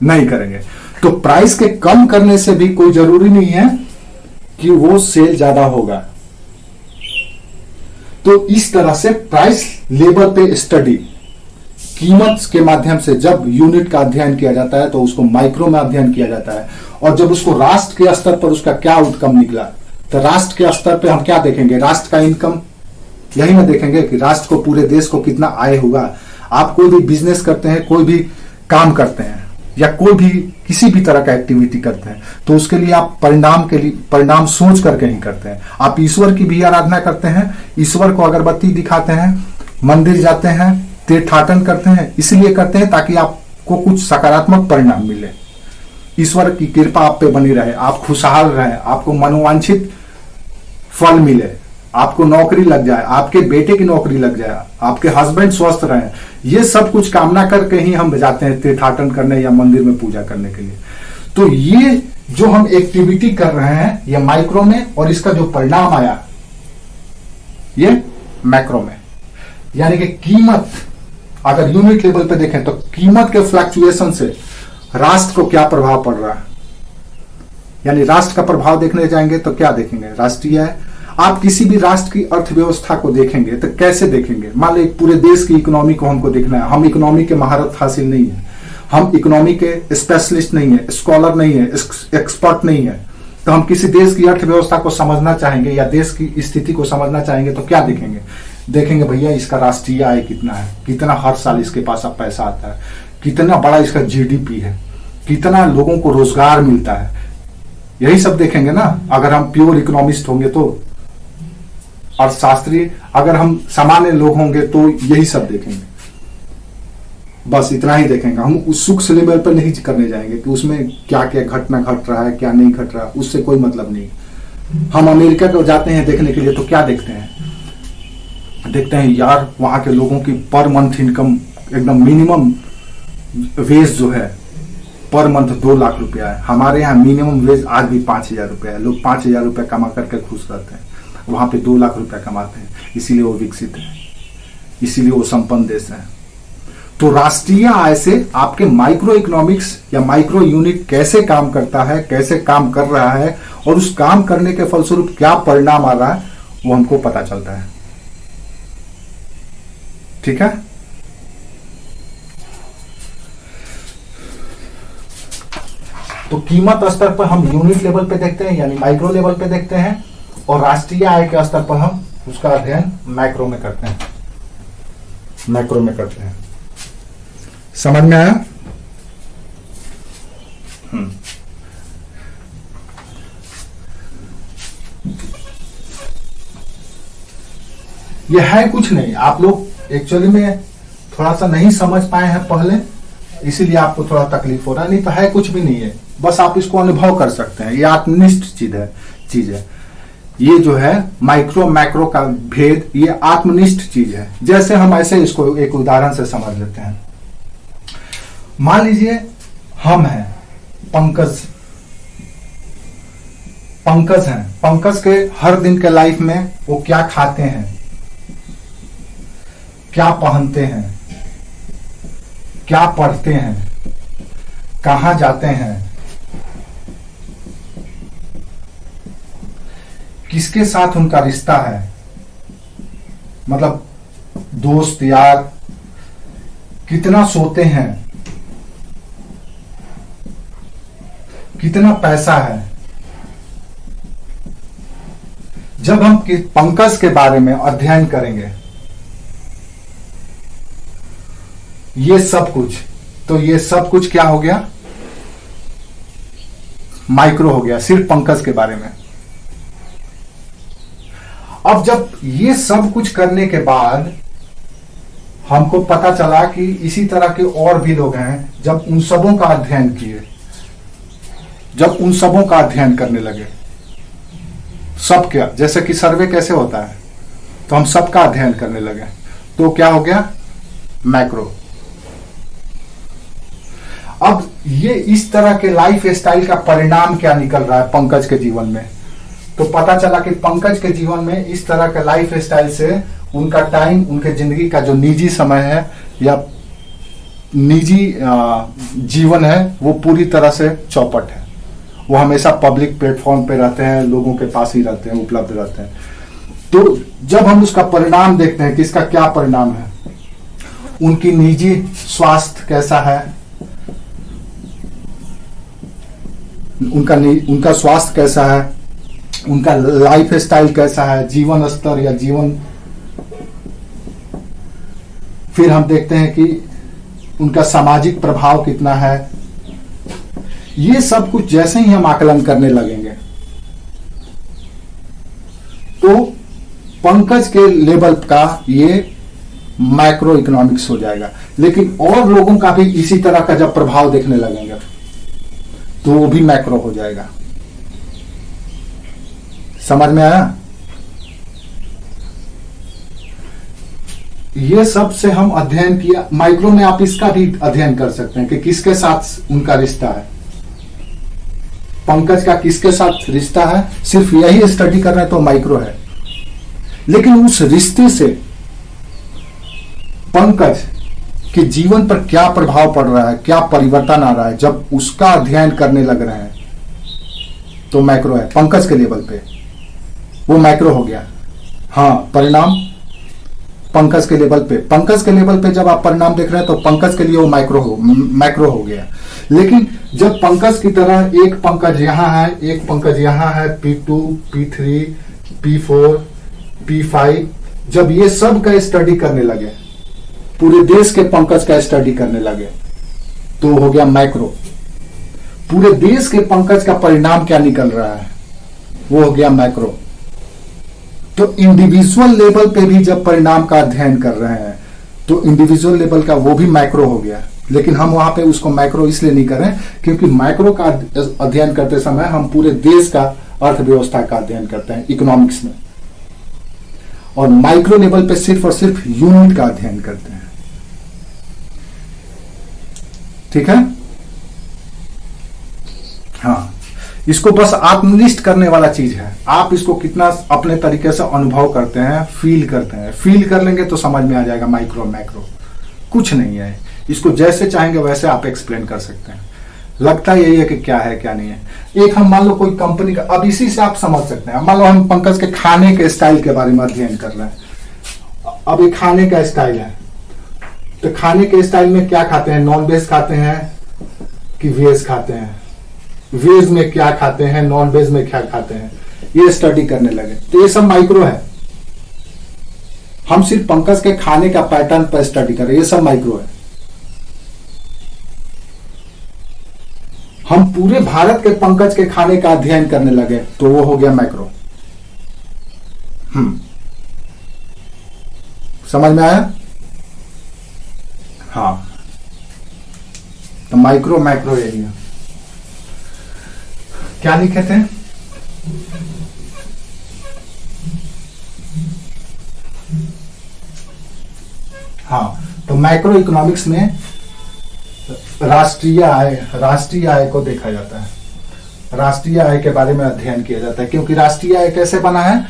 नहीं करेंगे। तो प्राइस के कम करने से भी कोई जरूरी नहीं है कि वो सेल ज्यादा होगा। तो इस तरह से प्राइस लेवल पे स्टडी, कीमत के माध्यम से जब यूनिट का अध्ययन किया जाता है तो उसको माइक्रो में अध्ययन किया जाता है, और जब उसको राष्ट्र के स्तर पर उसका क्या आउटकम निकला, तो राष्ट्र के स्तर पे हम क्या देखेंगे, राष्ट्र का इनकम, यही ना देखेंगे कि राष्ट्र को, पूरे देश को कितना आय हुआ। आप कोई भी बिजनेस करते हैं, कोई भी काम करते हैं, या कोई भी किसी भी तरह का एक्टिविटी करते हैं, तो उसके लिए आप परिणाम के लिए, परिणाम सोच करके ही करते हैं। आप ईश्वर की भी आराधना करते हैं, ईश्वर को अगरबत्ती दिखाते हैं, मंदिर जाते हैं, तीर्थाटन करते हैं, इसलिए करते हैं ताकि आपको कुछ सकारात्मक परिणाम मिले, ईश्वर की कृपा आप पे बनी रहे, आप खुशहाल रहे, आपको मनोवांछित फल मिले, आपको नौकरी लग जाए, आपके बेटे की नौकरी लग जाए, आपके हस्बैंड स्वस्थ रहे। ये सब कुछ कामना करके ही हम जाते हैं तीर्थाटन करने या मंदिर में पूजा करने के लिए। तो ये जो हम एक्टिविटी कर रहे हैं ये माइक्रो में, और इसका जो परिणाम आया ये मैक्रो में। यानी कि कीमत, अगर यूनिट लेवल पे देखें तो कीमत के फ्लक्चुएशन से राष्ट्र को क्या प्रभाव पड़ रहा है, यानी राष्ट्र का प्रभाव देखने जाएंगे तो क्या देखेंगे, राष्ट्रीय है। आप किसी भी राष्ट्र की अर्थव्यवस्था को देखेंगे तो कैसे देखेंगे, मान लो पूरे देश की इकोनॉमी को हमको देखना है, हम इकोनॉमी के महारत हासिल नहीं है, हम इकोनॉमी के स्पेशलिस्ट नहीं है, स्कॉलर नहीं है, एक्सपर्ट नहीं है, तो हम किसी देश की अर्थव्यवस्था को समझना चाहेंगे या देश की स्थिति को समझना चाहेंगे तो क्या देखेंगे, देखेंगे भैया इसका राष्ट्रीय आय कितना है, कितना हर साल इसके पास अब पैसा आता है, कितना बड़ा इसका जीडीपी है, कितना लोगों को रोजगार मिलता है, यही सब देखेंगे ना। अगर हम प्योर इकोनॉमिस्ट होंगे तो, अर्थशास्त्री, अगर हम सामान्य लोग होंगे तो यही सब देखेंगे, बस इतना ही देखेंगे। हम उस सूक्ष्म लेवल पर नहीं करने जाएंगे कि उसमें क्या क्या घटना घट रहा है, क्या नहीं घट रहा, उससे कोई मतलब नहीं। हम अमेरिका को जाते हैं देखने के लिए तो क्या देखते हैं, देखते हैं यार वहां के लोगों की पर मंथ इनकम एकदम मिनिमम वेज जो है पर मंथ 2 लाख रुपया है। हमारे यहाँ मिनिमम वेज आज भी 5,000 रुपया है। लोग 5,000 रुपया कमा करके खुश रहते हैं, वहां पे 2 लाख रुपया कमाते हैं, इसीलिए वो विकसित है, इसीलिए वो संपन्न देश है। तो राष्ट्रीय आय से आपके माइक्रो इकोनॉमिक्स या माइक्रो यूनिट कैसे काम करता है, कैसे काम कर रहा है, और उस काम करने के फलस्वरूप क्या परिणाम आ रहा है, वो हमको पता चलता है। ठीक है। तो कीमत स्तर पर हम यूनिट लेवल पे देखते हैं, यानी माइक्रो लेवल पे देखते हैं, और राष्ट्रीय आय के स्तर पर हम उसका अध्ययन मैक्रो में करते हैं, मैक्रो में करते हैं। समझ में आया? ये है कुछ नहीं, आप लोग एक्चुअली में थोड़ा सा नहीं समझ पाए हैं पहले, इसीलिए आपको थोड़ा तकलीफ हो रहा है, नहीं तो है कुछ भी नहीं है, बस आप इसको अनुभव कर सकते हैं। ये आत्मनिष्ठ चीज है। ये जो है माइक्रो मैक्रो का भेद, ये आत्मनिष्ठ चीज है। जैसे हम ऐसे इसको एक उदाहरण से समझ लेते हैं। मान लीजिए हम हैं पंकज हैं, पंकज के हर दिन के लाइफ में वो क्या खाते हैं, क्या पहनते हैं, क्या पढ़ते हैं, कहां जाते हैं, किसके साथ उनका रिश्ता है, मतलब दोस्त यार, कितना सोते हैं, कितना पैसा है। जब हम पंकज के बारे में अध्ययन करेंगे ये सब कुछ, तो ये सब कुछ क्या हो गया, माइक्रो हो गया, सिर्फ पंकज के बारे में। अब जब ये सब कुछ करने के बाद हमको पता चला कि इसी तरह के और भी लोग हैं, जब उन सबों का अध्ययन किए, जब उन सबों का अध्ययन करने लगे, सब क्या, जैसे कि सर्वे कैसे होता है, तो हम सबका अध्ययन करने लगे, तो क्या हो गया, मैक्रो। अब ये इस तरह के लाइफ स्टाइल का परिणाम क्या निकल रहा है पंकज के जीवन में, तो पता चला कि पंकज के जीवन में इस तरह के लाइफ स्टाइल से उनका टाइम, उनके जिंदगी का जो निजी समय है या निजी जीवन है वो पूरी तरह से चौपट है। वो हमेशा पब्लिक प्लेटफॉर्म पे रहते हैं, लोगों के पास ही रहते हैं, उपलब्ध रहते हैं। तो जब हम उसका परिणाम देखते हैं कि इसका क्या परिणाम है, उनकी निजी स्वास्थ्य कैसा है, उनका स्वास्थ्य कैसा है, उनका लाइफ स्टाइल कैसा है, जीवन स्तर या जीवन, फिर हम देखते हैं कि उनका सामाजिक प्रभाव कितना है। ये सब कुछ जैसे ही हम आकलन करने लगेंगे तो पंकज के लेवल का ये मैक्रो इकोनॉमिक्स हो जाएगा। लेकिन और लोगों का भी इसी तरह का जब प्रभाव देखने लगेंगे तो वो भी मैक्रो हो जाएगा। समझ में आया? ये सब से हम अध्ययन किया। माइक्रो में आप इसका भी अध्ययन कर सकते हैं कि किसके साथ उनका रिश्ता है, पंकज का किसके साथ रिश्ता है, सिर्फ यही स्टडी कर रहे हैं तो माइक्रो है। लेकिन उस रिश्ते से पंकज के जीवन पर क्या प्रभाव पड़ रहा है, क्या परिवर्तन आ रहा है, जब उसका अध्ययन करने लग रहे हैं तो मैक्रो है। पंकज के लेवल पे वो मैक्रो हो गया। हाँ, परिणाम पंकज के लेवल पे जब आप परिणाम देख रहे हैं तो पंकज के लिए वो मैक्रो हो गया। लेकिन जब पंकज की तरह एक पंकज यहां है, एक पंकज यहां है, P2, P3, P4, P5, जब ये सब का स्टडी करने लगे, पूरे देश के पंकज का स्टडी करने लगे तो हो गया मैक्रो। पूरे देश के पंकज का परिणाम क्या निकल रहा है वो हो गया मैक्रो। तो इंडिविजुअल लेवल पे भी जब परिणाम का अध्ययन कर रहे हैं तो इंडिविजुअल लेवल का वो भी मैक्रो हो गया। लेकिन हम वहां पे उसको मैक्रो इसलिए नहीं कर रहे हैं क्योंकि मैक्रो का अध्ययन करते समय हम पूरे देश का अर्थव्यवस्था का अध्ययन करते हैं इकोनॉमिक्स में, और माइक्रो लेवल पे सिर्फ और सिर्फ यूनिट का अध्ययन करते हैं। ठीक है? हाँ, इसको बस आत्मनिष्ठ करने वाला चीज है। आप इसको कितना अपने तरीके से अनुभव करते हैं, फील करते हैं। फील कर लेंगे तो समझ में आ जाएगा माइक्रो मैक्रो कुछ नहीं है। इसको जैसे चाहेंगे वैसे आप एक्सप्लेन कर सकते हैं। लगता यही है कि क्या है क्या नहीं है। एक हम मान लो कोई कंपनी का, अब इसी से आप समझ सकते हैं। मान लो हम पंकज के खाने के स्टाइल के बारे में अध्ययन कर रहे हैं। अब ये खाने का स्टाइल है तो खाने के स्टाइल में क्या खाते हैं, नॉन वेज खाते हैं कि वेज खाते हैं, वेज में क्या खाते हैं, नॉन वेज में क्या खाते हैं, ये स्टडी करने लगे तो ये सब माइक्रो है। हम सिर्फ पंकज के खाने का पैटर्न पर स्टडी कर रहे हैं, ये सब माइक्रो है। हम पूरे भारत के पंकज के खाने का अध्ययन करने लगे तो वो हो गया मैक्रो। समझ में आया? हाँ, तो माइक्रो मैक्रो यही है। क्या लिखे थे? हाँ, तो मैक्रो इकोनॉमिक्स में राष्ट्रीय आय को देखा जाता है। राष्ट्रीय आय के बारे में अध्ययन किया जाता है क्योंकि राष्ट्रीय आय कैसे बना है,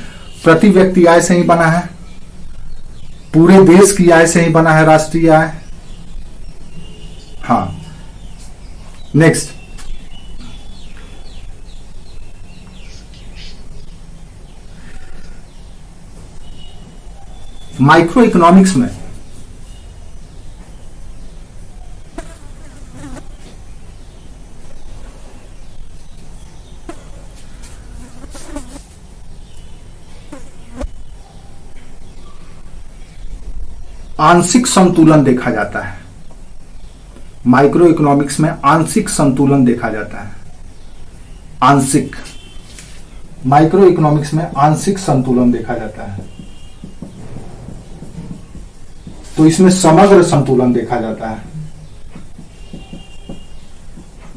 प्रति व्यक्ति आय से ही बना है, पूरे देश की आय से ही बना है राष्ट्रीय आय। हाँ, नेक्स्ट, माइक्रो इकोनॉमिक्स में आंशिक संतुलन देखा जाता है। माइक्रो इकोनॉमिक्स में आंशिक संतुलन देखा जाता है। आंशिक, माइक्रो इकोनॉमिक्स में आंशिक संतुलन देखा जाता है। तो इसमें समग्र संतुलन देखा जाता है।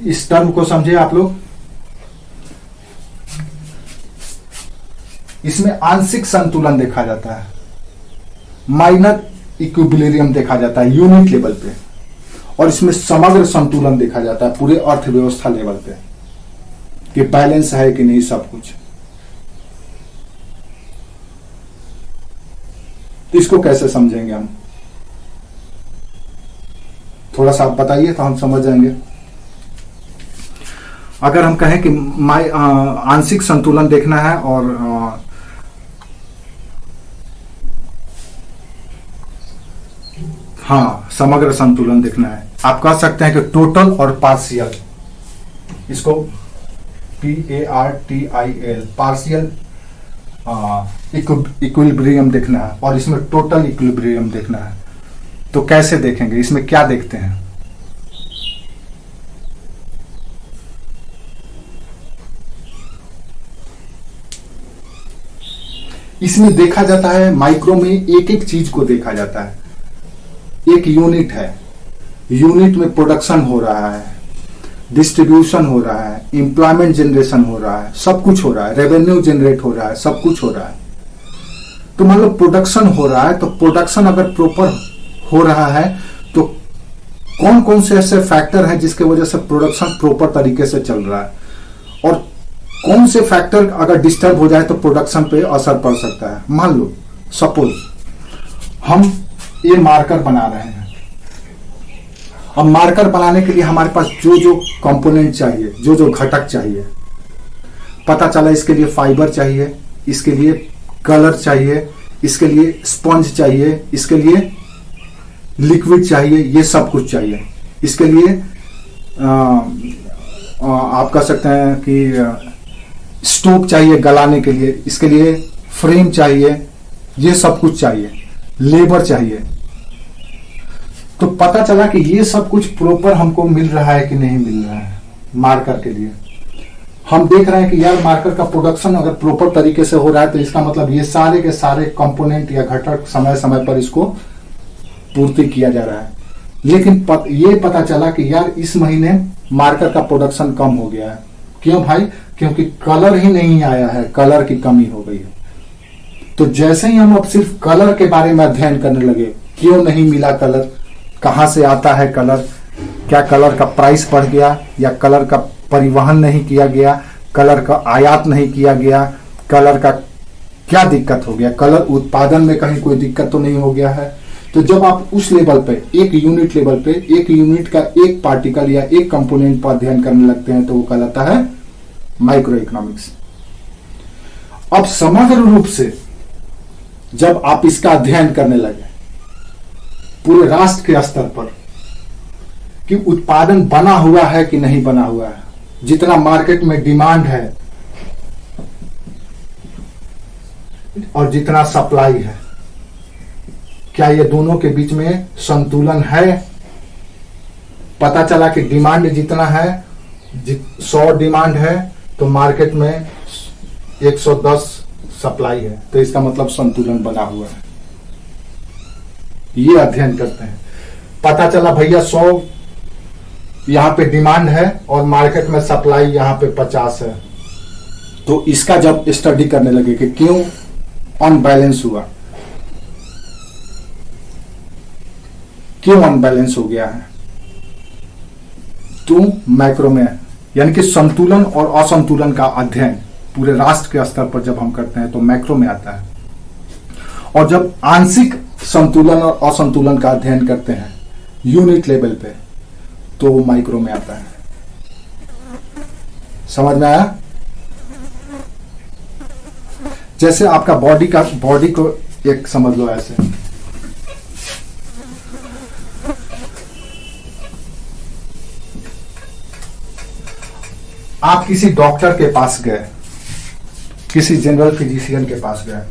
इस टर्म को समझे आप लोग। इसमें आंशिक संतुलन देखा जाता है, माइनर इक्विलिब्रियम देखा जाता है यूनिट लेवल पे, और इसमें समग्र संतुलन देखा जाता है पूरे अर्थव्यवस्था लेवल पे कि बैलेंस है कि नहीं सब कुछ। तो इसको कैसे समझेंगे हम? थोड़ा सा आप बताइए तो हम समझ जाएंगे। अगर हम कहें कि आंशिक संतुलन देखना है और हाँ समग्र संतुलन देखना है, आप कह सकते हैं कि टोटल और पार्शियल, इसको PARTIL पार्शियल इक्विलिब्रियम देखना है और इसमें टोटल इक्विलिब्रियम देखना है। तो कैसे देखेंगे, इसमें क्या देखते हैं? इसमें देखा जाता है, माइक्रो में एक एक चीज को देखा जाता है। एक यूनिट है, यूनिट में प्रोडक्शन हो रहा है, डिस्ट्रीब्यूशन हो रहा है, एम्प्लॉयमेंट जनरेशन हो रहा है, सब कुछ हो रहा है, रेवेन्यू जनरेट हो रहा है, सब कुछ हो रहा है। तो मान लो प्रोडक्शन हो रहा है, तो प्रोडक्शन अगर प्रॉपर हो रहा है तो कौन कौन से ऐसे फैक्टर हैं जिसके वजह से प्रोडक्शन प्रॉपर तरीके से चल रहा है, और कौन से फैक्टर अगर डिस्टर्ब हो जाए तो प्रोडक्शन पे असर पड़ सकता है। मान लो सपोज हम ये मार्कर बना रहे हैं, अब मार्कर बनाने के लिए हमारे पास जो जो कंपोनेंट चाहिए, जो जो घटक चाहिए, पता चला इसके लिए फाइबर चाहिए, इसके लिए कलर चाहिए, इसके लिए स्पंज चाहिए, इसके लिए लिक्विड चाहिए, ये सब कुछ चाहिए। इसके लिए आप कह सकते हैं कि स्टोव चाहिए गलाने के लिए, इसके लिए फ्रेम चाहिए, ये सब कुछ चाहिए, लेबर चाहिए। तो पता चला कि ये सब कुछ प्रॉपर हमको मिल रहा है कि नहीं मिल रहा है। मार्कर के लिए हम देख रहे हैं कि यार मार्कर का प्रोडक्शन अगर प्रॉपर तरीके से हो रहा है तो इसका मतलब ये सारे के सारे कंपोनेंट या घटक समय समय पर इसको पूर्ति किया जा रहा है। लेकिन ये पता चला कि यार इस महीने मार्कर का प्रोडक्शन कम हो गया है। क्यों भाई? क्योंकि कलर ही नहीं आया है, कलर की कमी हो गई है। तो जैसे ही हम अब सिर्फ कलर के बारे में अध्ययन करने लगे, क्यों नहीं मिला कलर, कहां से आता है कलर, क्या कलर का प्राइस बढ़ गया या कलर का परिवहन नहीं किया गया, कलर का आयात नहीं किया गया, कलर का क्या दिक्कत हो गया, कलर उत्पादन में कहीं कोई दिक्कत तो नहीं हो गया है। तो जब आप उस लेवल पे, एक यूनिट लेवल पे, एक यूनिट का एक पार्टिकल या एक कंपोनेंट पर अध्ययन करने लगते हैं तो वो कहलाता है माइक्रो इकोनॉमिक्स। अब समग्र रूप से जब आप इसका अध्ययन करने लगे पूरे राष्ट्र के स्तर पर कि उत्पादन बना हुआ है कि नहीं बना हुआ है, जितना मार्केट में डिमांड है और जितना सप्लाई है, क्या ये दोनों के बीच में संतुलन है? पता चला कि डिमांड जितना है, 100 डिमांड है तो मार्केट में 110 सप्लाई है, तो इसका मतलब संतुलन बना हुआ है। ये अध्ययन करते हैं। पता चला भैया 100 यहां पे डिमांड है और मार्केट में सप्लाई यहां पे 50 है, तो इसका जब स्टडी करने लगे कि क्यों अनबैलेंस हुआ, क्यों अनबैलेंस हो गया है, तो मैक्रो में यानी कि संतुलन और असंतुलन का अध्ययन पूरे राष्ट्र के स्तर पर जब हम करते हैं तो मैक्रो में आता है। और जब आंशिक संतुलन और असंतुलन का अध्ययन करते हैं यूनिट लेवल पे तो वो माइक्रो में आता है। समझ में आया? जैसे आपका बॉडी को एक समझ लो ऐसे, आप किसी डॉक्टर के पास गए, किसी जनरल फिजिशियन के पास गए,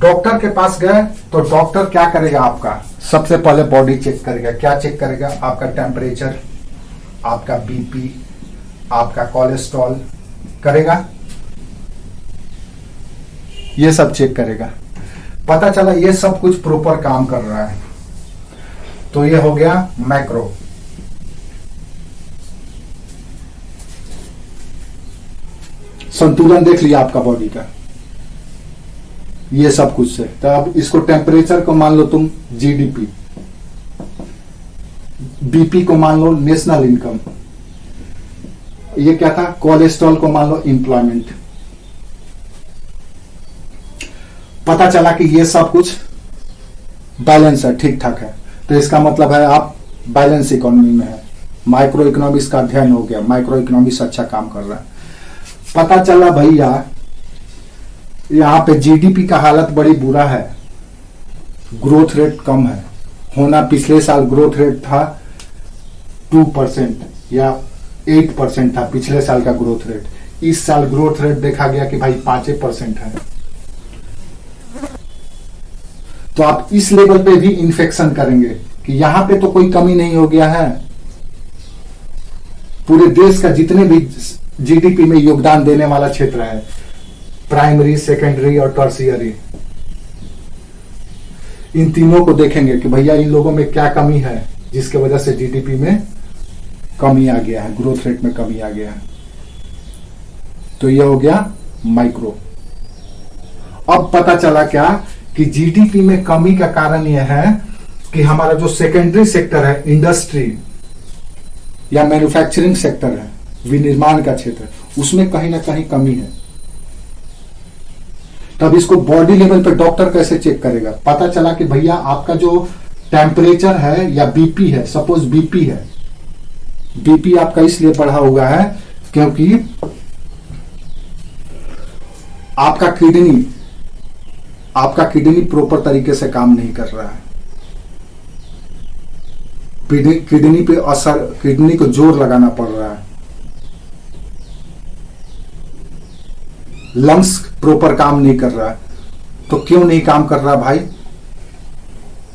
डॉक्टर के पास गए तो डॉक्टर क्या करेगा? आपका सबसे पहले बॉडी चेक करेगा। क्या चेक करेगा? आपका टेम्परेचर, आपका बीपी, आपका कोलेस्ट्रॉल करेगा, ये सब चेक करेगा। पता चला ये सब कुछ प्रॉपर काम कर रहा है तो ये हो गया मैक्रो। संतुलन देख लिया आपका बॉडी का, ये सब कुछ से। तो अब इसको टेम्परेचर को मान लो तुम जीडीपी, बीपी को मान लो नेशनल इनकम, ये क्या था? कोलेस्ट्रॉल को मान लो एम्प्लॉयमेंट। पता चला कि ये सब कुछ बैलेंस है, ठीक ठाक है, तो इसका मतलब है आप बैलेंस इकोनॉमी में है। माइक्रो इकोनॉमिक्स का अध्ययन हो गया, माइक्रो इकोनॉमिक्स अच्छा काम कर रहा है। पता चला भैया यहाँ पे जीडीपी का हालत बड़ी बुरा है, ग्रोथ रेट कम है। होना पिछले साल ग्रोथ रेट था 2% या 8% था पिछले साल का ग्रोथ रेट। इस साल ग्रोथ रेट देखा गया कि भाई 5% है। तो आप इस लेवल पे भी इन्फेक्शन करेंगे कि यहां पे तो कोई कमी नहीं हो गया है। पूरे देश का जितने भी जीडीपी में योगदान देने वाला क्षेत्र है, प्राइमरी, सेकेंडरी और टर्शियरी, इन तीनों को देखेंगे कि भैया इन लोगों में क्या कमी है जिसके वजह से जीडीपी में कमी आ गया है, ग्रोथ रेट में कमी आ गया है। तो यह हो गया माइक्रो। अब पता चला क्या कि जीडीपी में कमी का कारण यह है कि हमारा जो सेकेंडरी सेक्टर है, इंडस्ट्री या मैन्युफैक्चरिंग सेक्टर है, विनिर्माण का क्षेत्र, उसमें कहीं ना कहीं कमी है। तब इसको बॉडी लेवल पे डॉक्टर कैसे चेक करेगा? पता चला कि भैया आपका जो टेम्परेचर है या बीपी है, सपोज बीपी है, बीपी आपका इसलिए बढ़ा हुआ है क्योंकि आपका किडनी प्रॉपर तरीके से काम नहीं कर रहा है। किडनी पे असर, किडनी को जोर लगाना पड़ रहा है। लंग्स प्रॉपर काम नहीं कर रहा है। तो क्यों नहीं काम कर रहा भाई,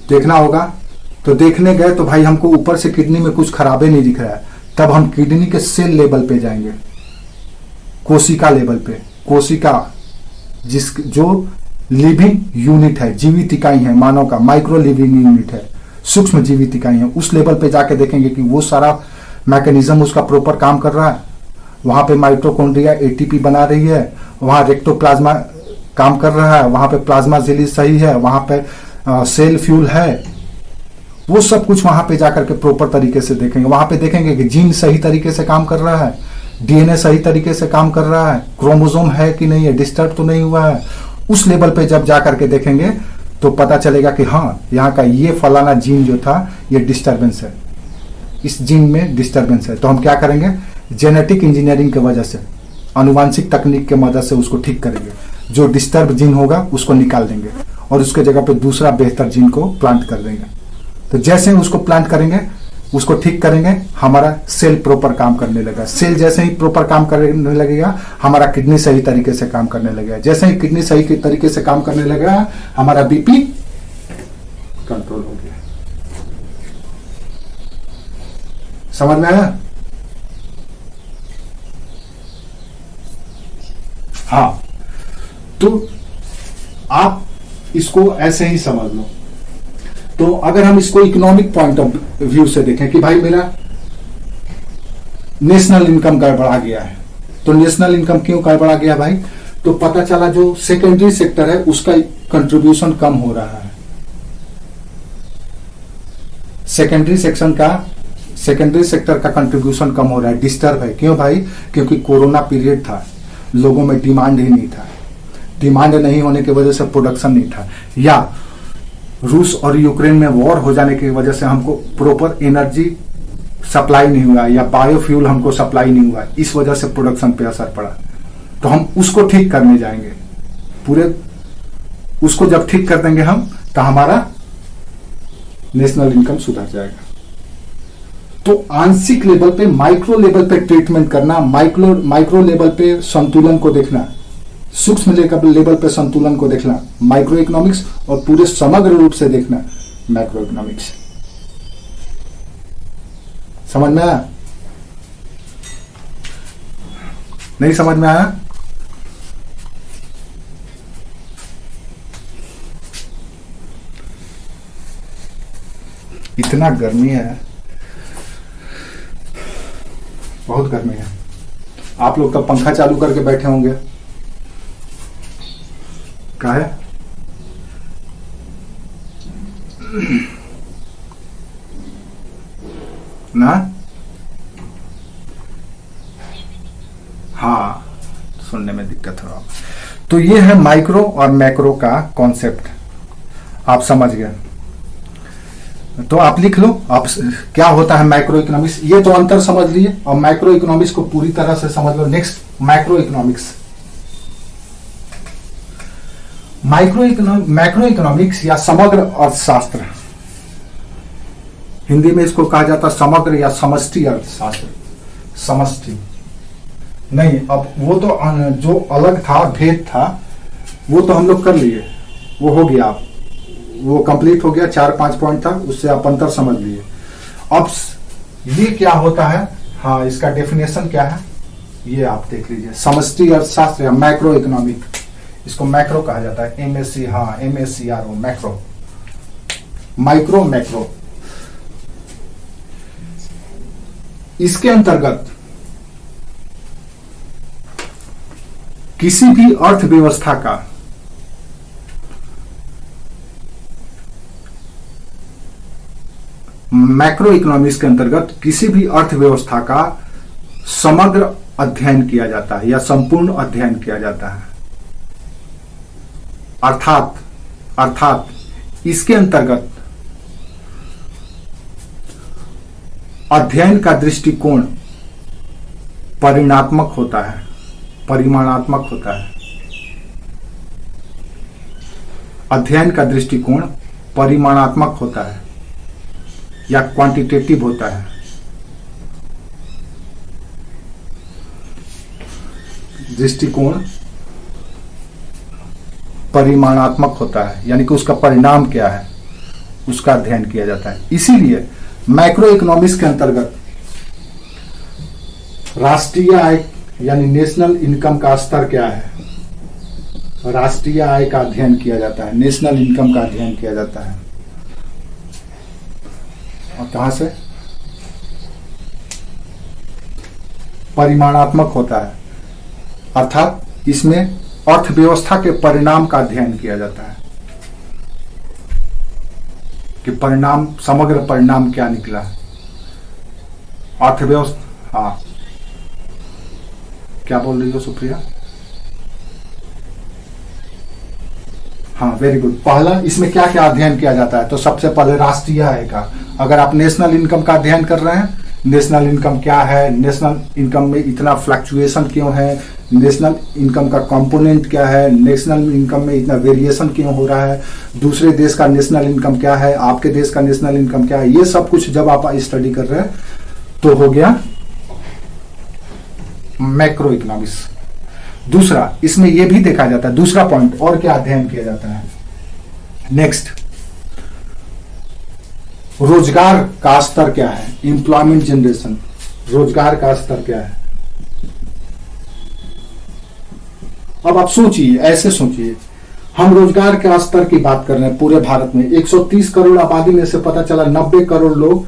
देखना होगा। तो देखने गए तो भाई हमको ऊपर से किडनी में कुछ खराबे नहीं दिख रहा है। तब हम किडनी के सेल लेवल पे जाएंगे, कोशिका लेवल पे। कोशिका जो लिविंग यूनिट है, जीवित इकाई है, मानव का माइक्रो लिविंग यूनिट है, सूक्ष्म जीवित इकाई है, उस लेवल पे जाके देखेंगे कि वो सारा मैकेनिज्म उसका प्रॉपर काम कर रहा है। वहां पे माइटोकॉन्ड्रिया एटीपी बना रही है, वहां रेक्टोप्लाज्मा काम कर रहा है, वहां पे प्लाज्मा झिल्ली सही है, वहां पे सेल फ्यूल है। वो सब कुछ वहां पे जाकर के प्रॉपर तरीके से देखेंगे। वहां पे देखेंगे कि जीन सही तरीके से काम कर रहा है, डीएनए सही तरीके से काम कर रहा है, क्रोमोसोम है कि नहीं है, डिस्टर्ब तो नहीं हुआ है। उस लेवल पे जब जाकर के देखेंगे तो पता चलेगा कि हाँ, यहाँ का ये फलाना जीन जो था ये डिस्टर्बेंस है, इस जीन में डिस्टर्बेंस है। तो हम क्या करेंगे, जेनेटिक इंजीनियरिंग की वजह से, आनुवांशिक तकनीक के मदद से उसको ठीक करेंगे। जो डिस्टर्ब जीन होगा उसको निकाल देंगे और उसके जगह पे दूसरा बेहतर जीन को प्लांट कर देंगे। तो जैसे ही उसको प्लांट करेंगे, उसको ठीक करेंगे, हमारा सेल प्रॉपर काम करने लगेगा। सेल जैसे ही प्रॉपर काम करने लगेगा, हमारा किडनी सही तरीके से काम करने लगेगा। जैसे ही किडनी सही तरीके से काम करने लगेगा, हमारा बीपी कंट्रोल हो गया। समझ में आया? हाँ, तो आप इसको ऐसे ही समझ लो। तो अगर हम इसको इकोनॉमिक पॉइंट ऑफ व्यू से देखें कि भाई मेरा नेशनल इनकम गड़बड़ा गया है, तो नेशनल इनकम क्यों गड़बड़ा गया भाई? तो पता चला जो सेकेंडरी सेक्टर है उसका कंट्रीब्यूशन कम हो रहा है। सेकेंडरी सेक्टर का कंट्रीब्यूशन कम हो रहा है, डिस्टर्ब है। क्यों भाई? क्योंकि कोरोना पीरियड था, लोगों में डिमांड ही नहीं था। डिमांड नहीं होने की वजह से प्रोडक्शन नहीं था, या रूस और यूक्रेन में वॉर हो जाने की वजह से हमको प्रॉपर एनर्जी सप्लाई नहीं हुआ, या बायोफ्यूल हमको सप्लाई नहीं हुआ, इस वजह से प्रोडक्शन पे असर पड़ा। तो हम उसको ठीक करने जाएंगे, पूरे उसको जब ठीक कर देंगे हम, तो हमारा नेशनल इनकम सुधर जाएगा। तो आंशिक लेवल पे, माइक्रो लेवल पे ट्रीटमेंट करना, माइक्रो लेवल पे संतुलन को देखना, सूक्ष्म लेवल पे संतुलन को देखना माइक्रो इकोनॉमिक्स, और पूरे समग्र रूप से देखना मैक्रो इकोनॉमिक्स। समझ में आया? नहीं समझ में आया? इतना गर्मी है, बहुत गर्मी है। आप लोग का पंखा चालू करके बैठे होंगे, क्या है? ना? हाँ, सुनने में दिक्कत हो। तो ये है माइक्रो और मैक्रो का कॉन्सेप्ट, आप समझ गए। तो आप लिख लो आप क्या होता है माइक्रो इकोनॉमिक्स, ये तो अंतर समझ लिए। और माइक्रो इकोनॉमिक्स को पूरी तरह से समझ लो। Next macro economics. Macro economics या समग्र अर्थशास्त्र, हिंदी में इसको कहा जाता है समग्र या समष्टि अर्थशास्त्र। समष्टि नहीं, अब वो तो जो अलग था, भेद था, वो तो हम लोग कर लिए, वो हो गया, आप वो कंप्लीट हो गया। 4-5 पॉइंट था, उससे आप अंतर समझ लिए। अब ये क्या होता है, हाँ इसका डेफिनेशन क्या है ये आप देख लीजिए। समष्टि अर्थशास्त्र या मैक्रो इकोनॉमिक, इसको मैक्रो कहा जाता है। MSc, हाँ MSCRO, मैक्रो। माइक्रो, मैक्रो, इसके अंतर्गत किसी भी अर्थव्यवस्था का मैक्रो इकोनॉमिक्स के अंतर्गत किसी भी अर्थव्यवस्था का समग्र अध्ययन किया जाता है या संपूर्ण अध्ययन किया जाता है। अर्थात इसके अंतर्गत अध्ययन का दृष्टिकोण परिमाणात्मक होता है, परिमाणात्मक होता है। अध्ययन का दृष्टिकोण परिमाणात्मक होता है या क्वांटिटेटिव होता है। दृष्टिकोण परिमाणात्मक होता है, यानी कि उसका परिणाम क्या है उसका अध्ययन किया जाता है। इसीलिए मैक्रो इकोनॉमिक्स के अंतर्गत राष्ट्रीय आय यानी नेशनल इनकम का स्तर क्या है, राष्ट्रीय आय का अध्ययन किया जाता है, नेशनल इनकम का अध्ययन किया जाता है। और कहां से? परिमाणात्मक होता है, अर्थात इसमें अर्थव्यवस्था के परिणाम का अध्ययन किया जाता है कि परिणाम, समग्र परिणाम क्या निकला अर्थव्यवस्था। हाँ क्या बोल रही हो सुप्रिया? हाँ वेरी गुड। पहला इसमें क्या क्या अध्ययन किया जाता है, तो सबसे पहले राष्ट्रीय आय का। अगर आप नेशनल इनकम का अध्ययन कर रहे हैं, नेशनल इनकम क्या है, नेशनल इनकम में इतना फ्लक्चुएशन क्यों है, नेशनल इनकम का कंपोनेंट क्या है, नेशनल इनकम में इतना वेरिएशन क्यों हो रहा है, दूसरे देश का नेशनल इनकम क्या है, आपके देश का नेशनल इनकम क्या है, ये सब कुछ जब आप स्टडी कर रहे हैं तो हो गया मैक्रो इकोनॉमिक्स। दूसरा इसमें यह भी देखा जाता है, दूसरा पॉइंट और क्या अध्ययन किया जाता है। नेक्स्ट, रोजगार का स्तर क्या है, एम्प्लॉयमेंट जनरेशन, रोजगार का स्तर क्या है। अब आप सोचिए, ऐसे सोचिए, हम रोजगार के स्तर की बात कर रहे हैं पूरे भारत में। 130 करोड़ आबादी में से पता चला 90 करोड़ लोग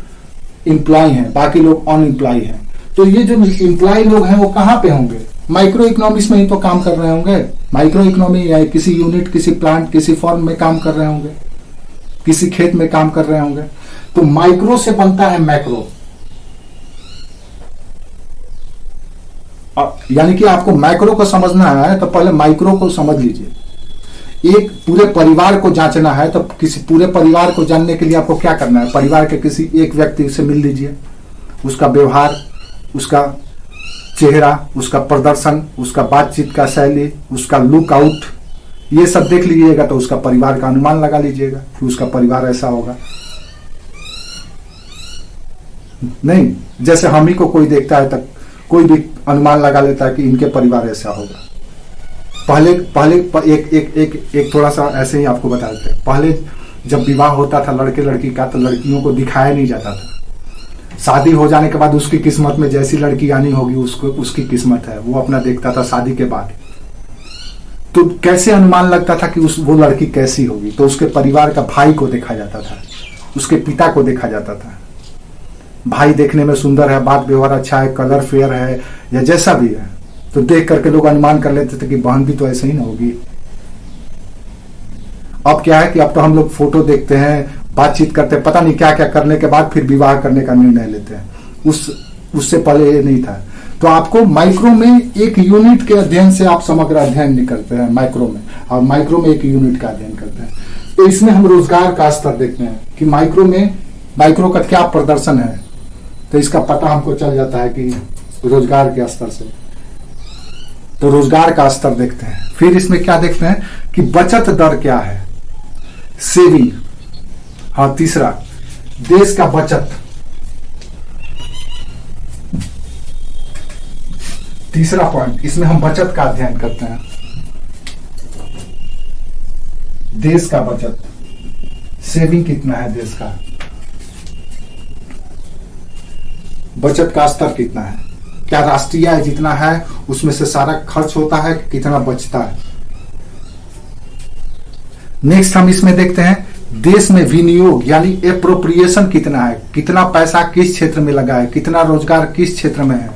एम्प्लॉय हैं, बाकी लोग अनएम्प्लॉय हैं। तो ये जो एम्प्लॉय लोग हैं वो कहां पे होंगे? माइक्रो इकोनॉमिक्स में ही तो काम कर रहे होंगे। माइक्रो इकोनॉमी या किसी यूनिट, किसी प्लांट, किसी फर्म में काम कर रहे होंगे, किसी खेत में काम कर रहे होंगे। तो माइक्रो से बनता है मैक्रो। यानी कि आपको मैक्रो को समझना है तो पहले माइक्रो को समझ लीजिए। एक पूरे परिवार को जांचना है तो किसी पूरे परिवार को जानने के लिए आपको क्या करना है, परिवार के किसी एक व्यक्ति से मिल लीजिए, उसका व्यवहार, उसका चेहरा, उसका प्रदर्शन, उसका बातचीत का शैली, उसका लुक आउट, ये सब देख लीजिएगा तो उसका परिवार का अनुमान लगा लीजिएगा कि उसका परिवार ऐसा होगा। नहीं, जैसे हम ही को कोई देखता है तक कोई भी अनुमान लगा लेता है कि इनके परिवार ऐसा होगा। पहले एक थोड़ा सा ऐसे ही आपको बता देते हैं। पहले जब विवाह होता था लड़के लड़की का तो लड़कियों को दिखाया नहीं जाता था। शादी हो जाने के बाद उसकी किस्मत में जैसी लड़की आनी होगी उसको, उसकी किस्मत है, वो अपना देखता था शादी के बाद। तो कैसे अनुमान लगता था कि वो लड़की कैसी होगी? तो उसके परिवार का भाई को देखा जाता था, उसके पिता को देखा जाता था। भाई देखने में सुंदर है, बात व्यवहार अच्छा है, कलर फेयर है या जैसा भी है, तो देख करके लोग अनुमान कर लेते थे कि बहन भी तो ऐसे ही ना होगी। अब क्या है कि अब तो हम लोग फोटो देखते हैं, बातचीत करते हैं, पता नहीं क्या क्या करने के बाद फिर विवाह करने का निर्णय लेते हैं। उससे पहले ये नहीं था। तो आपको माइक्रो में एक यूनिट के अध्ययन से आप समग्र अध्ययन नहीं करते हैं माइक्रो में, और माइक्रो में एक यूनिट का अध्ययन करते हैं। तो इसमें हम रोजगार का स्तर देखते हैं कि माइक्रो में माइक्रो का क्या प्रदर्शन है, तो इसका पता हमको चल जाता है कि रोजगार के स्तर से। तो रोजगार का स्तर देखते हैं, फिर इसमें क्या देखते हैं कि बचत दर क्या है, सेविंग। हाँ, तीसरा देश का बचत, तीसरा पॉइंट, इसमें हम बचत का अध्ययन करते हैं। देश का बचत, सेविंग कितना है देश का, बचत का स्तर कितना है, क्या राष्ट्रीय आय जितना है उसमें से सारा खर्च होता है, कितना बचता है। नेक्स्ट हम इसमें देखते हैं देश में विनियोग यानी एप्रोप्रिएशन कितना है, कितना पैसा किस क्षेत्र में लगा है, कितना रोजगार किस क्षेत्र में है,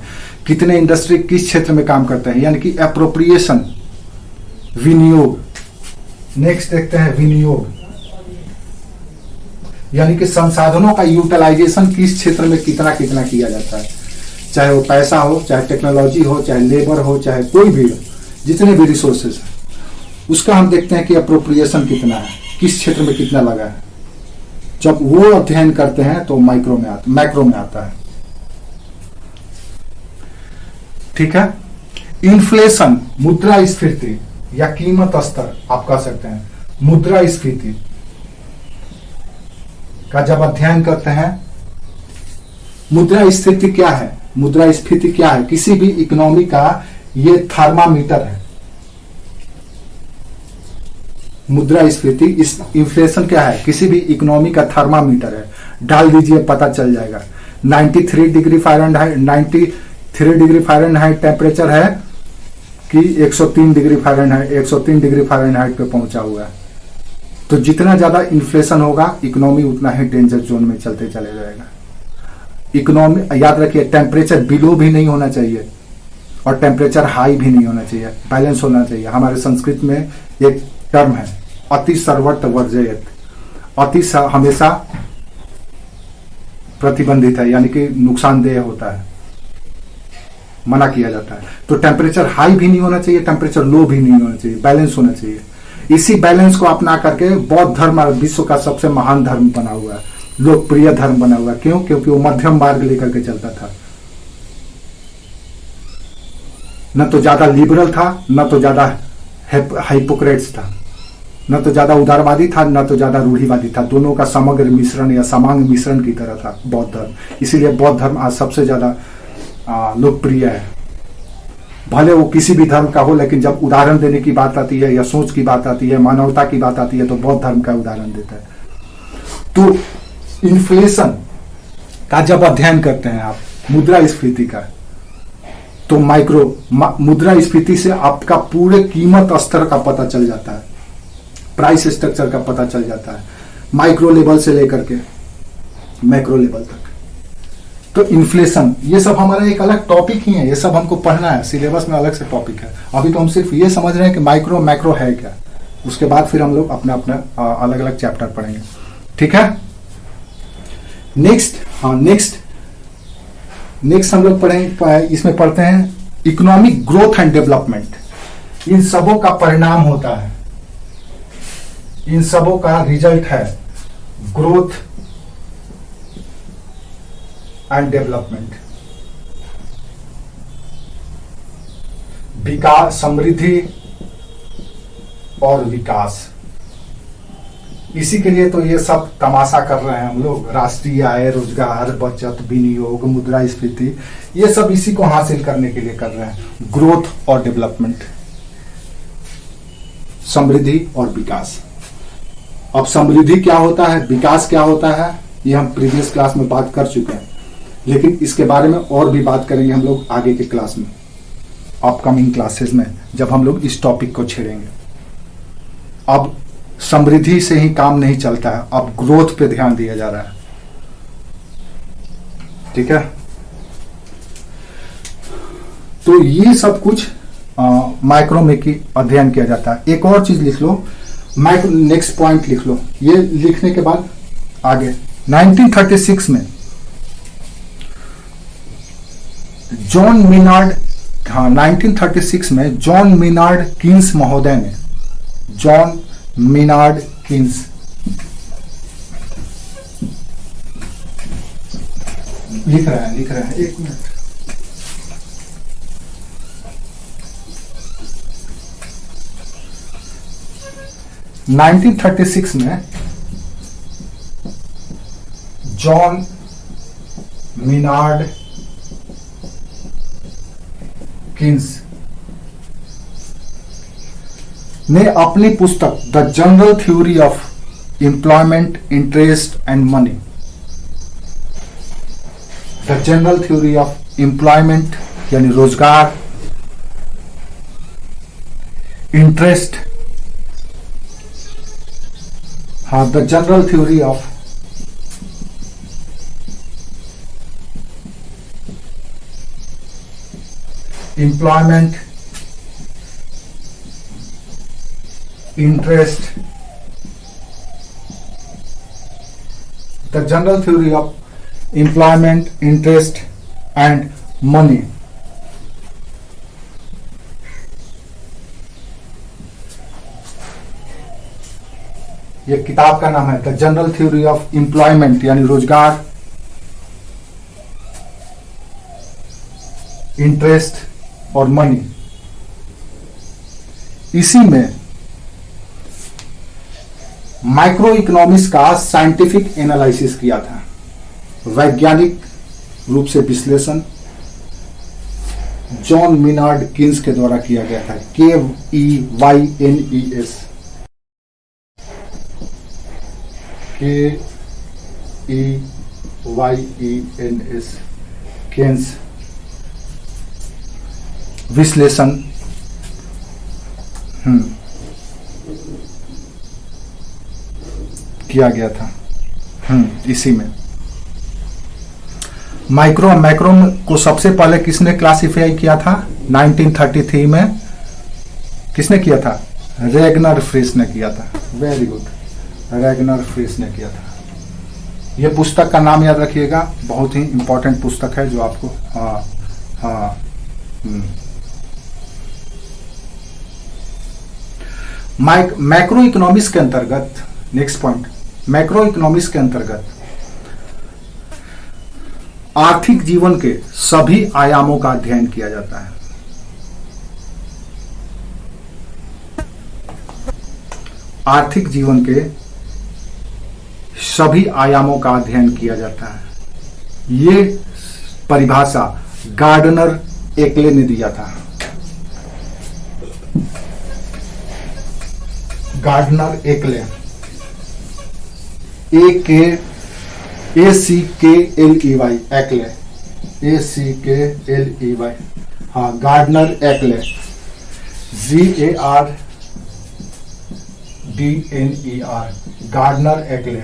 कितने इंडस्ट्री किस क्षेत्र में काम करते हैं, यानी कि एप्रोप्रिएशन, विनियोग। नेक्स्ट देखते हैं विनियोग, यानी कि संसाधनों का यूटिलाइजेशन किस क्षेत्र में कितना कितना किया जाता है, चाहे वो पैसा हो, चाहे टेक्नोलॉजी हो, चाहे लेबर हो, चाहे कोई भी हो, जितने भी रिसोर्सेज हैं उसका हम देखते हैं कि अप्रोप्रिएशन कितना है, किस क्षेत्र में कितना लगा है। जब वो अध्ययन करते हैं तो मैक्रो में आता है। ठीक है। इन्फ्लेशन, मुद्रास्फीति या कीमत स्तर आप कह सकते हैं, मुद्रास्फीति का जब अध्ययन करते हैं, मुद्रास्फीति क्या है, मुद्रास्फीति क्या है, किसी भी इकोनॉमी का ये थर्मामीटर है। मुद्रास्फीति, इस इन्फ्लेशन क्या है, किसी भी इकोनॉमी का थर्मामीटर है। डाल दीजिए, पता चल जाएगा। 93 degree Fahrenheit, 93 degree Fahrenheit temperature है कि 103 डिग्री फ़ारेनहाइट, 103 डिग्री फ़ारेनहाइट पे पहुंचा हुआ है। तो जितना ज्यादा इन्फ्लेशन होगा इकोनॉमी उतना ही डेंजर जोन में चलते चले जाएगा। इकोनॉमी, याद रखिए, टेम्परेचर बिलो भी नहीं होना चाहिए और टेम्परेचर हाई भी नहीं होना चाहिए, बैलेंस होना चाहिए। हमारे संस्कृत में एक टर्म है, अति सर्वत्र वर्जयत। अति हमेशा प्रतिबंधित है, यानी कि नुकसानदेह होता है, मना किया जाता है। तो टेम्परेचर हाई भी नहीं होना चाहिए, टेम्परेचर लो भी नहीं होना चाहिए, बैलेंस होना चाहिए। इसी बैलेंस को अपना करके बौद्ध धर्म विश्व का सबसे महान धर्म बना हुआ है, लोकप्रिय धर्म बना हुआ है। क्यों? क्योंकि वो मध्यम मार्ग लेकर के चलता था, न तो ज्यादा लिबरल था, न तो ज्यादा हाइपोक्रेट्स था, न तो ज्यादा उदारवादी था, न तो ज्यादा रूढ़िवादी था। दोनों का समग्र मिश्रण या समांग मिश्रण की तरह था बौद्ध धर्म। इसीलिए बौद्ध धर्म आज सबसे ज्यादा लोकप्रिय है। भले वो किसी भी धर्म का हो, लेकिन जब उदाहरण देने की बात आती है या सोच की बात आती है, मानवता की बात आती है, तो बौद्ध धर्म का उदाहरण देता है। तो इन्फ्लेशन का जब अध्ययन करते हैं आप, मुद्रास्फीति का, तो मुद्रास्फीति से आपका पूरे कीमत स्तर का पता चल जाता है, प्राइस स्ट्रक्चर का पता चल जाता है, माइक्रो लेवल से लेकर के मैक्रो लेवल तक। तो इन्फ्लेशन, ये सब हमारा एक अलग टॉपिक ही है, ये सब हमको पढ़ना है, सिलेबस में अलग से टॉपिक है। अभी तो हम सिर्फ ये समझ रहे हैं कि माइक्रो मैक्रो है क्या, उसके बाद फिर हम लोग अपना अपना अलग अलग चैप्टर पढ़ेंगे। ठीक है। नेक्स्ट हम लोग पढ़ेंगे, इसमें पढ़ते हैं इकोनॉमिक ग्रोथ एंड डेवलपमेंट। इन सबों का परिणाम होता है, इन सबों का रिजल्ट है ग्रोथ एंड डेवलपमेंट, विकास, समृद्धि और विकास। इसी के लिए तो ये सब तमाशा कर रहे हैं हम लोग, राष्ट्रीय आय, रोजगार, बचत, विनियोग, मुद्रास्फीति, ये सब इसी को हासिल करने के लिए कर रहे हैं, ग्रोथ और डेवलपमेंट, समृद्धि और विकास। अब समृद्धि क्या होता है, विकास क्या होता है, ये हम प्रीवियस क्लास में बात कर चुके हैं, लेकिन इसके बारे में और भी बात करेंगे हम लोग आगे के क्लास में, अपकमिंग क्लासेस में, जब हम लोग इस टॉपिक को छेड़ेंगे। अब समृद्धि से ही काम नहीं चलता है, अब ग्रोथ पे ध्यान दिया जा रहा है। ठीक है। तो ये सब कुछ माइक्रो में की अध्ययन किया जाता है। एक और चीज लिख लो, माइक्रो, नेक्स्ट पॉइंट लिख लो। ये लिखने के बाद आगे 1936 में जॉन मिनार्ड, 1936 में जॉन मिनार्ड कीन्स महोदय ने, जॉन मिनार्ड कीन्स, लिख रहे हैं एक मिनट। नाइनटीन 1936 में जॉन मिनार्ड किन्स ने अपनी पुस्तक the general theory of employment, interest and money, the general theory of employment यानी रोजगार, इंटरेस्ट, हाँ the general theory of employment, interest, the general theory of employment, interest and money. ये किताब का नाम है the general theory of employment यानी रोजगार, इंटरेस्ट और मनी। इसी में माइक्रो इकोनॉमिक्स का साइंटिफिक एनालिसिस किया था, वैज्ञानिक रूप से विश्लेषण जॉन मिनार्ड किन्स के द्वारा किया गया था। KEYNES, KEYNES, किन्स विश्लेषण किया गया था। इसी में माइक्रो मैक्रो को सबसे पहले किसने क्लासिफाई किया था? 1933 में किसने किया था? रेगनर फ्रिस ने किया था। वेरी गुड, रेगनर फ्रिस ने किया था। यह पुस्तक का नाम याद रखिएगा, बहुत ही इंपॉर्टेंट पुस्तक है जो आपको मैक्रो इकोनॉमिक्स के अंतर्गत, नेक्स्ट पॉइंट, मैक्रो इकोनॉमिक्स के अंतर्गत आर्थिक जीवन के सभी आयामों का अध्ययन किया जाता है। आर्थिक जीवन के सभी आयामों का अध्ययन किया जाता है। ये परिभाषा गार्डनर एकले ने दिया था। गार्डनर एकले, ACKLEY, एकले, ACKLEY, हाँ गार्डनर एकले, GARDNER, गार्डनर एकले।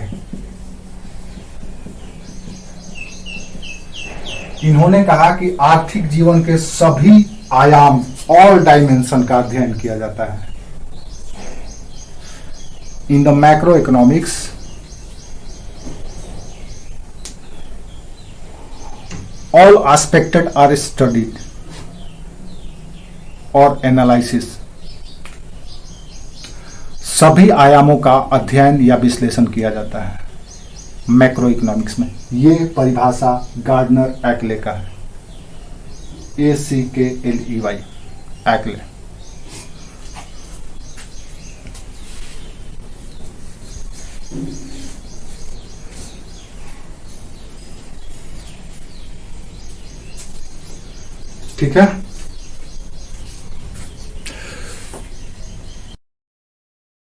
इन्होंने कहा कि आर्थिक जीवन के सभी आयाम, ऑल डायमेंशन का अध्ययन किया जाता है। In the macroeconomics, all aspects are studied or analysis. सभी आयामों का अध्ययन या विश्लेषण किया जाता है मैक्रो इकोनॉमिक्स में। ये परिभाषा गार्डनर एकले का है, ACKLEY, एकले। ठीक है।